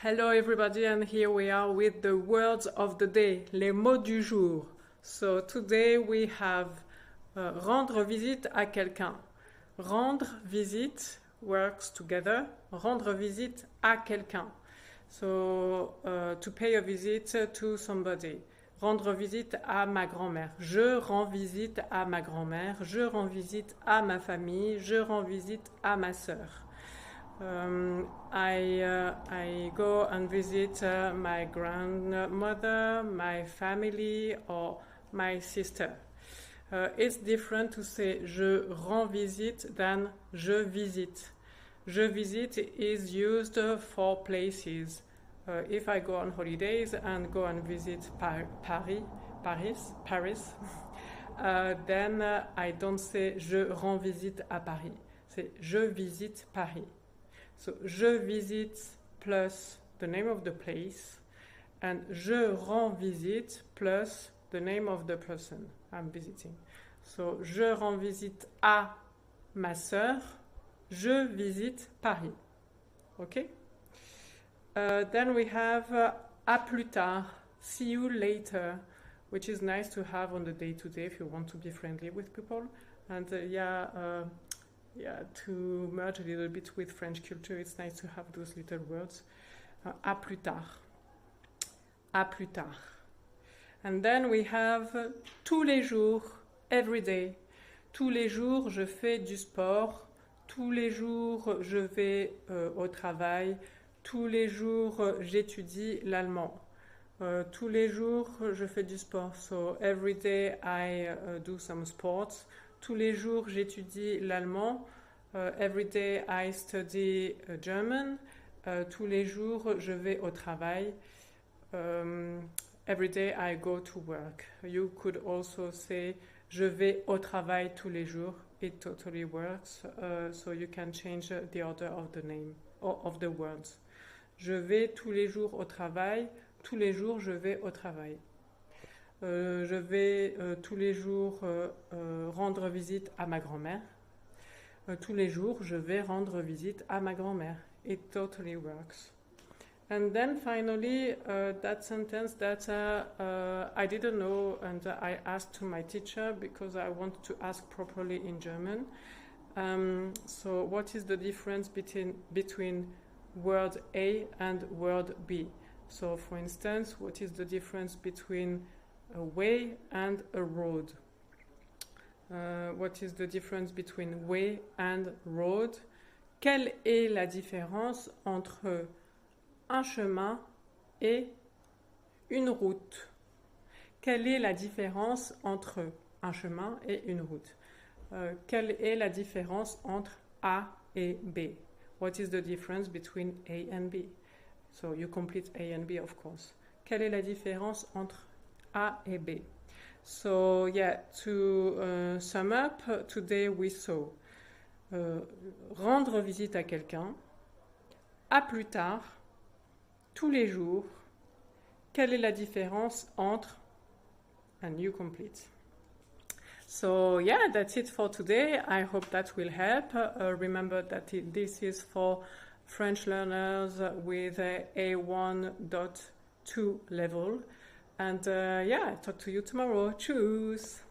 Hello everybody, and here we are with the words of the day, les mots du jour. So today we have rendre visite à quelqu'un. Rendre visite works together. Rendre visite à quelqu'un. So to pay a visit to somebody. Rendre visite à ma grand-mère. Je rends visite à ma grand-mère. Je rends visite à ma famille. Je rends visite à ma sœur. I go and visit my grandmother, my family, or my sister. It's different to say je rends visite than je visite. Je visite is used for places. If I go on holidays and go and visit Paris, then I don't say je rends visite à Paris. C'est je visite Paris. So, je visite plus the name of the place, and je rends visite plus the name of the person I'm visiting. So, je rends visite à ma sœur, je visite Paris. Okay? Then we have à plus tard, see you later, which is nice to have on the day-to-day if you want to be friendly with people. And to merge a little bit with French culture, it's nice to have those little words. À plus tard. À plus tard. And then we have tous les jours, every day. Tous les jours, je fais du sport. Tous les jours, je vais au travail. Tous les jours, j'étudie l'allemand. Tous les jours, je fais du sport. So every day I do some sports. Tous les jours, j'étudie l'allemand. Every day, I study German. Tous les jours, je vais au travail. Every day, I go to work. You could also say, je vais au travail tous les jours. It totally works. So you can change the order of the name, or of the words. Je vais tous les jours au travail. Tous les jours, je vais au travail. Je vais tous les jours rendre visite à ma grand-mère. Tous les jours, je vais rendre visite à ma grand-mère. It totally works. And then finally, that sentence that I didn't know, and I asked to my teacher because I wanted to ask properly in German. So what is the difference between word A and word B? So for instance, what is the difference between a way and a road? What is the difference between way and road? Quelle est la différence entre un chemin et une route? Quelle est la différence entre un chemin et une route? Quelle est la différence entre A et B? What is the difference between A and B? So you complete A and B, of course. Quelle est la différence entre A et B? So yeah, to sum up, today we saw rendre visite à quelqu'un, à plus tard, tous les jours, quelle est la différence entre, and you complete. So yeah, that's it for today. I hope that will help. Remember that this is for French learners with a A1.2 level. And yeah, talk to you tomorrow. Tschüss!